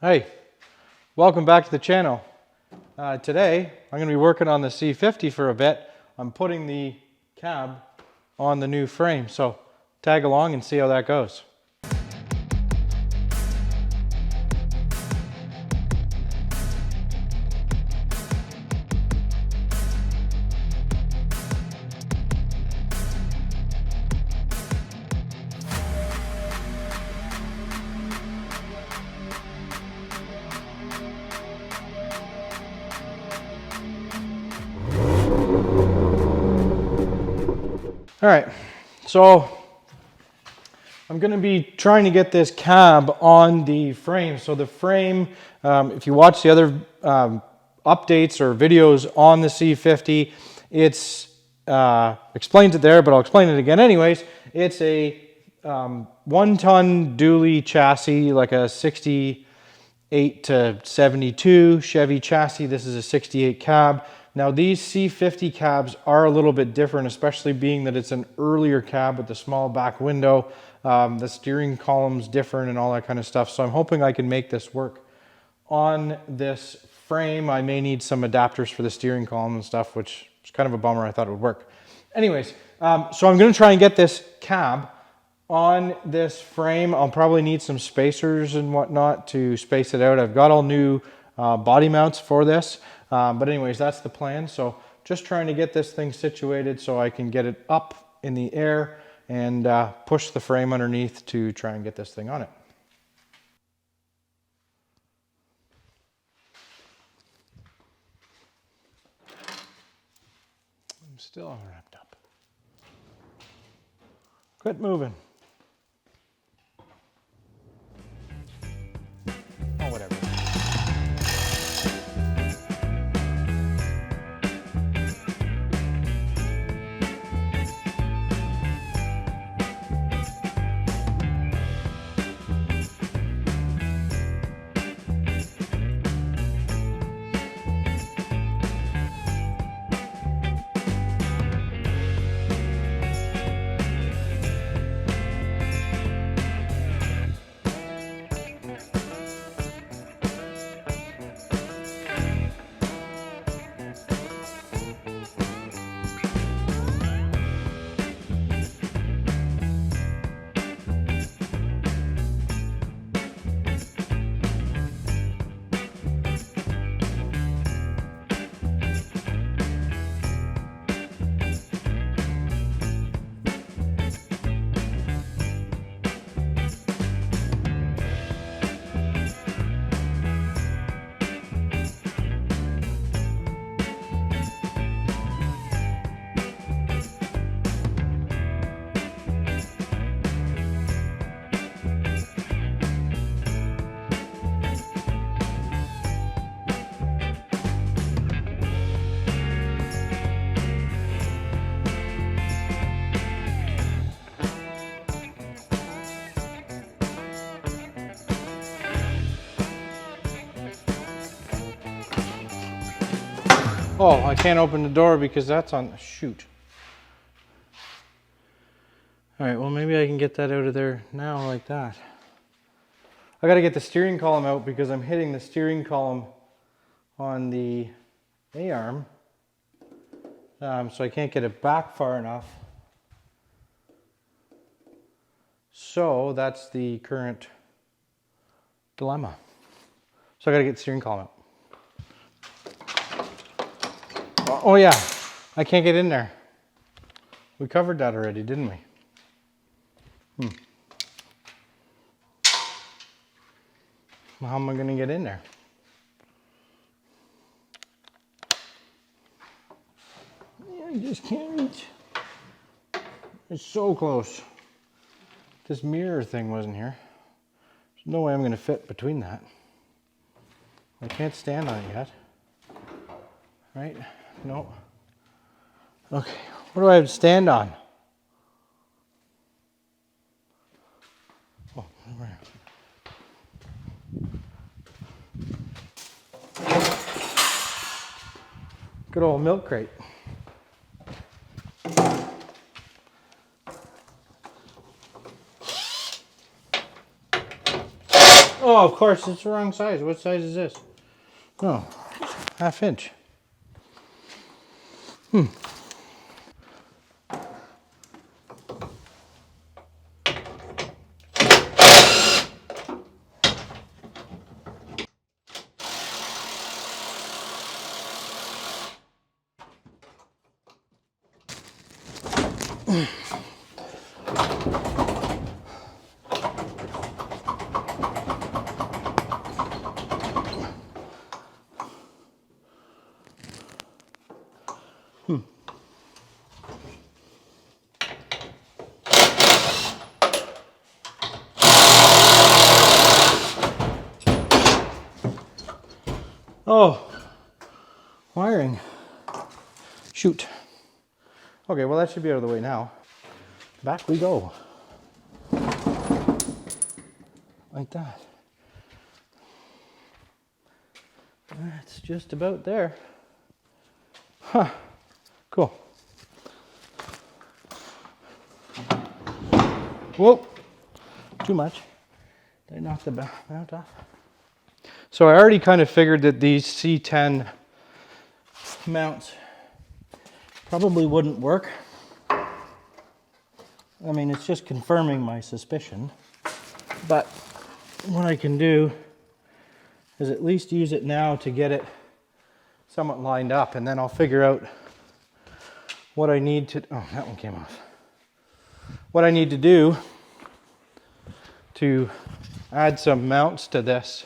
Hey, welcome back to the channel. Today, I'm going to be working on the C50 for a bit. I'm putting the cab on the new frame, so tag along and see how that goes. All right, so I'm going to be trying to get this cab on the frame. So the frame, if you watch the other updates or videos on the C50, it's explains it there, but I'll explain it again anyways. It's a 1-ton dually chassis, like a 68 to 72 Chevy chassis. This is a 68 cab. Now these C50 cabs are a little bit different, especially being that it's an earlier cab with the small back window. The steering column's different and all that kind of stuff. So I'm hoping I can make this work on this frame. I may need some adapters for the steering column and stuff, which is kind of a bummer. I thought it would work. Anyways, so I'm going to try and get this cab on this frame. I'll probably need some spacers and whatnot to space it out. I've got all new body mounts for this. But anyways, that's the plan. So just trying to get this thing situated so I can get it up in the air and push the frame underneath to try and get this thing on it. I'm still unwrapped up. Quit moving. Oh, whatever. Oh, I can't open the door because that's on, shoot. All right, well, maybe I can get that out of there now like that. I got to get the steering column out because I'm hitting the steering column on the A-arm. So I can't get it back far enough. So that's the current dilemma. So I got to get the steering column out. Oh yeah, I can't get in there. We covered that already, didn't we? Well, how am I going to get in there? Yeah, I just can't reach. It's so close. This mirror thing wasn't here. There's no way I'm going to fit between that. I can't stand on it yet. Right? No. Okay, what do I have to stand on? Oh, over here. Good old milk crate. Oh, Oh, of course, it's the wrong size. What size is this? Oh, 1/2 inch. Oh, wiring. Shoot. Okay, well that should be out of the way now. Back we go. Like that. That's just about there. Huh. Cool. Whoa. Too much. Did I knock the mount off? So I already kind of figured that these C10 mounts probably wouldn't work. I mean, it's just confirming my suspicion. But what I can do is at least use it now to get it somewhat lined up, and then I'll figure out what I need to, oh, that one came off. What I need to do to add some mounts to this.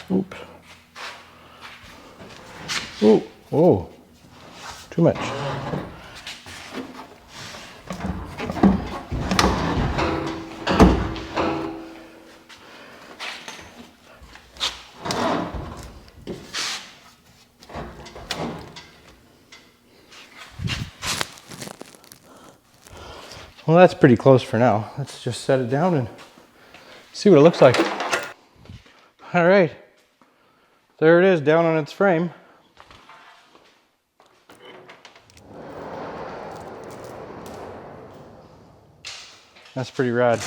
Oops. Oh, whoa, too much. Well, that's pretty close for now. Let's just set it down and see what it looks like. All right, there it is down on its frame. That's pretty rad.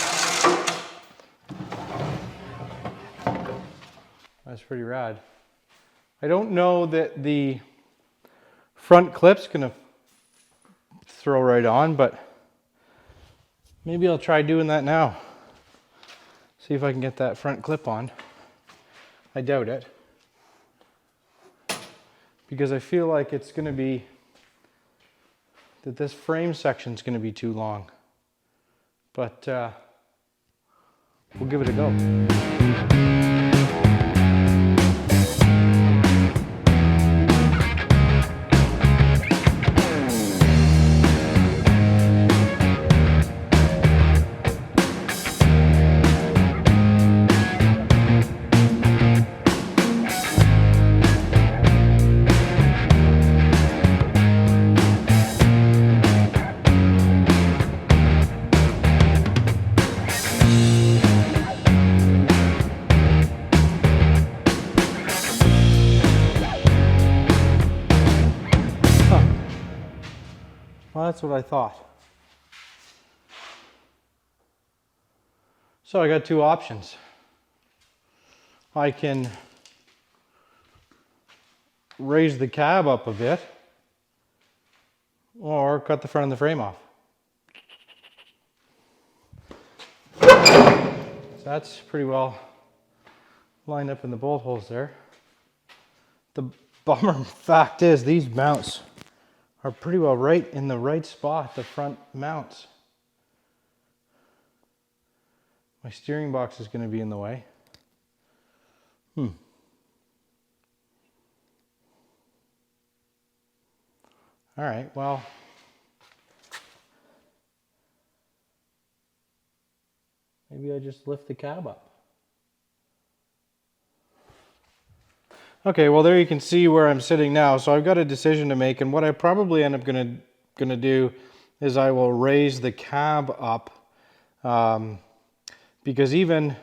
That's pretty rad. I don't know that the front clip's gonna throw right on, but maybe I'll try doing that now. See if I can get that front clip on. I doubt it, because I feel like it's gonna be, that this frame section's gonna be too long. But we'll give it a go. Well, that's what I thought. So I got two options. I can raise the cab up a bit or cut the front of the frame off. So that's pretty well lined up in the bolt holes there. The bummer fact is these mounts are pretty well right in the right spot, the front mounts. My steering box is going to be in the way. All right, well, maybe I just lift the cab up. Okay, well there you can see where I'm sitting now. So I've got a decision to make, and what I probably end up gonna do is I will raise the cab up, because even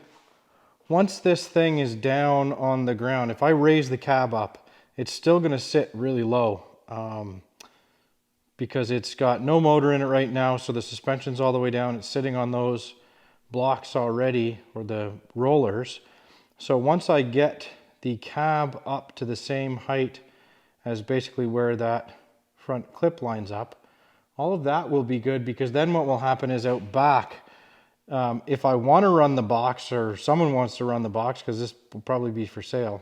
once this thing is down on the ground, if I raise the cab up, it's still gonna sit really low, because it's got no motor in it right now, so the suspension's all the way down. It's sitting on those blocks already, or the rollers. So once I get the cab up to the same height as basically where that front clip lines up, all of that will be good, because then what will happen is out back, if I want to run the box, or someone wants to run the box, because this will probably be for sale,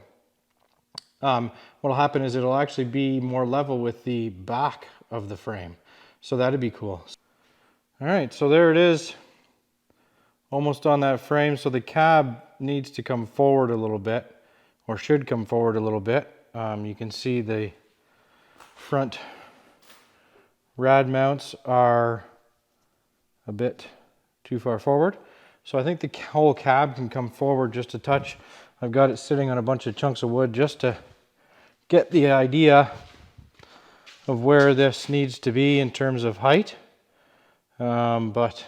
what will happen is it'll actually be more level with the back of the frame. So that'd be cool. All right, so there it is, almost on that frame. So the cab needs to come forward a little bit, or should come forward a little bit. You can see the front rad mounts are a bit too far forward. So I think the whole cab can come forward just a touch. I've got it sitting on a bunch of chunks of wood just to get the idea of where this needs to be in terms of height. But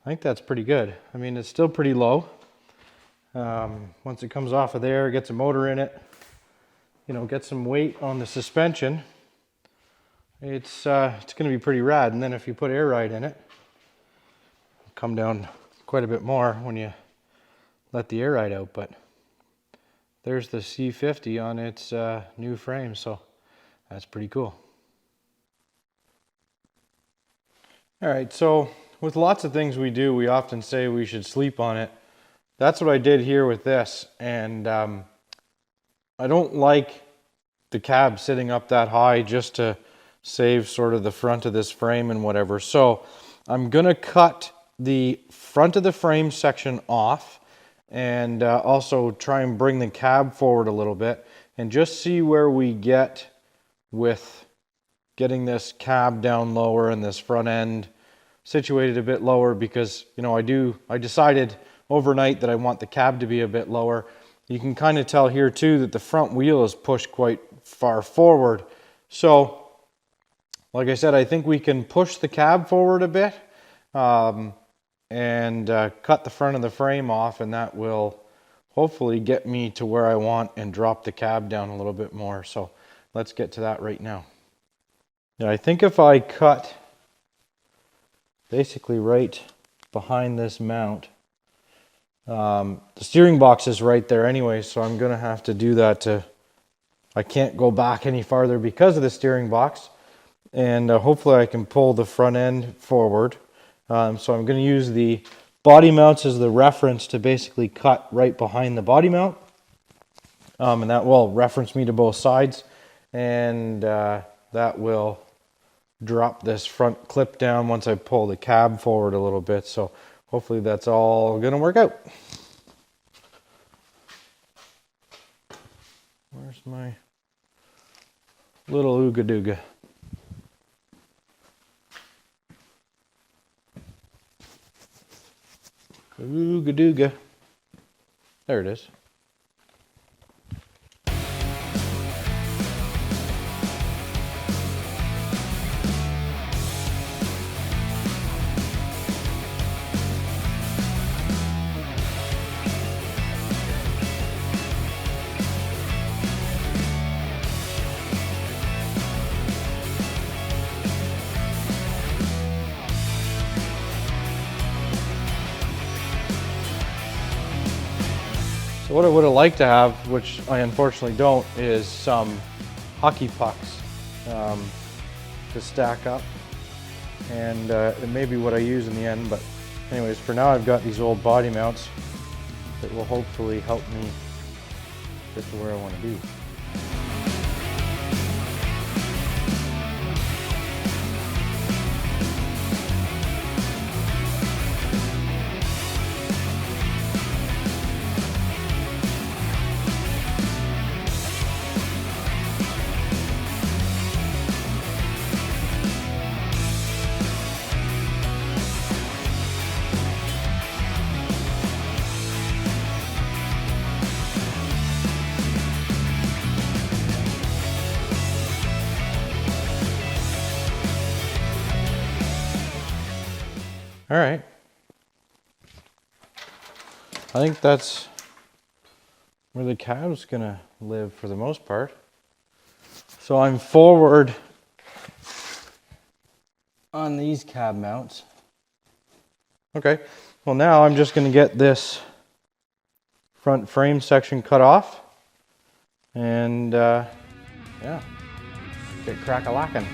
I think that's pretty good. I mean, it's still pretty low. Once it comes off of there, gets a motor in it, you know, get some weight on the suspension, it's going to be pretty rad. And then if you put air ride in it, it'll come down quite a bit more when you let the air ride out. But there's the C50 on its new frame, so that's pretty cool. All right, so with lots of things we do, we often say we should sleep on it. That's what I did here with this, and I don't like the cab sitting up that high just to save sort of the front of this frame and whatever. So I'm gonna cut the front of the frame section off, and also try and bring the cab forward a little bit, and just see where we get with getting this cab down lower and this front end situated a bit lower, because, you know, I decided overnight that I want the cab to be a bit lower. You can kind of tell here too that the front wheel is pushed quite far forward. So like I said, I think we can push the cab forward a bit, and cut the front of the frame off, and that will hopefully get me to where I want and drop the cab down a little bit more. So let's get to that right now. Yeah, I think if I cut basically right behind this mount, the steering box is right there anyway, so I'm gonna have to do that I can't go back any farther because of the steering box, and hopefully I can pull the front end forward. So I'm gonna use the body mounts as the reference to basically cut right behind the body mount, and that will reference me to both sides, and that will drop this front clip down once I pull the cab forward a little bit. So hopefully that's all gonna work out. Where's my little ooga dooga? Ooga dooga. There it is. So what I would have liked to have, which I unfortunately don't, is some hockey pucks to stack up, and it may be what I use in the end, but anyways, for now I've got these old body mounts that will hopefully help me get to where I want to be. All right. I think that's where the cab's gonna live for the most part. So I'm forward on these cab mounts. Okay, well now I'm just gonna get this front frame section cut off and yeah, get crack-a-lackin'.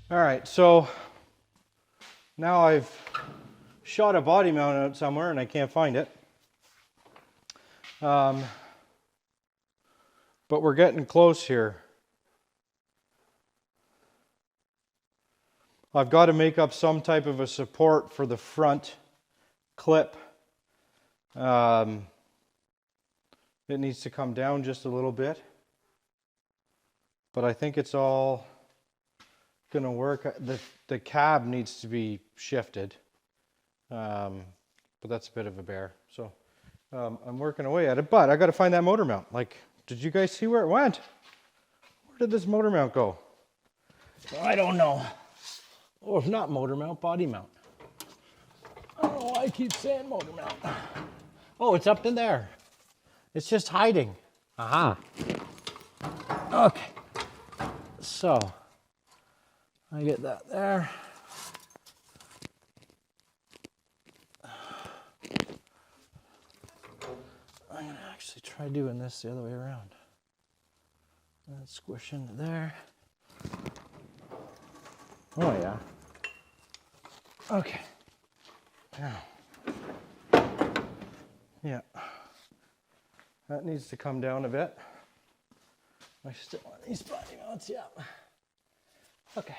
All right, so now I've shot a body mount out somewhere and I can't find it. But we're getting close here. I've got to make up some type of a support for the front clip. It needs to come down just a little bit. But I think it's all gonna work. The cab needs to be shifted, but that's a bit of a bear. So I'm working away at it, but I got to find that motor mount. Like, did you guys see where it went? Where did this motor mount go? I don't know. Oh, not motor mount, body mount. I don't know why I keep saying motor mount. Oh, it's up in there. It's just hiding. Aha. Okay. So I get that there. I'm going to actually try doing this the other way around. And squish into there. Oh, yeah. Okay. Now. Yeah. That needs to come down a bit. I still want these body mounts, yeah. Okay.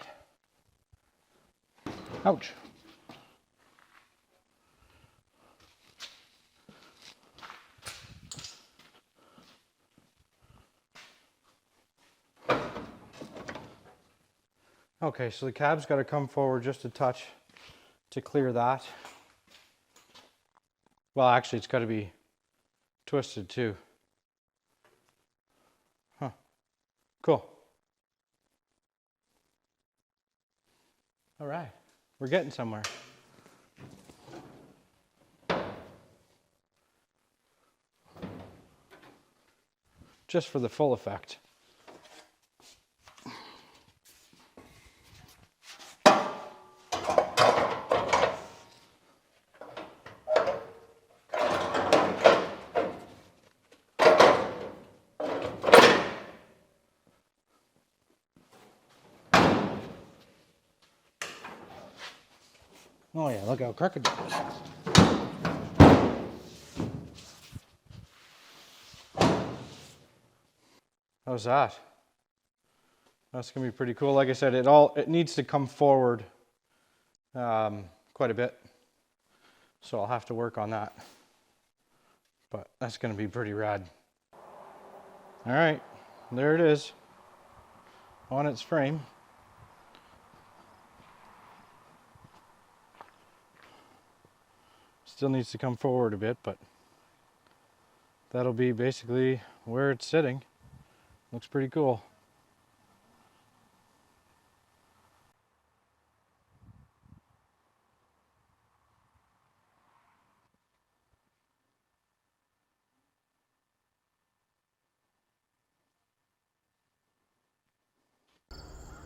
Ouch. Okay, so the cab's got to come forward just a touch to clear that. Well, actually, it's got to be twisted too. Huh. Cool. All right. We're getting somewhere. just for the full effect. Oh yeah, look how crooked that is. How's that? That's gonna be pretty cool. Like I said, it needs to come forward quite a bit, so I'll have to work on that. But that's gonna be pretty rad. All right, there it is on its frame. Still needs to come forward a bit, but that'll be basically where it's sitting. Looks pretty cool.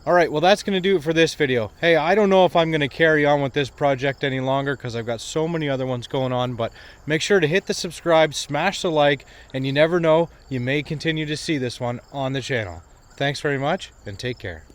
All right, well, that's going to do it for this video. Hey, I don't know if I'm going to carry on with this project any longer because I've got so many other ones going on, but make sure to hit the subscribe, smash the like, and you never know, you may continue to see this one on the channel. Thanks very much, and take care.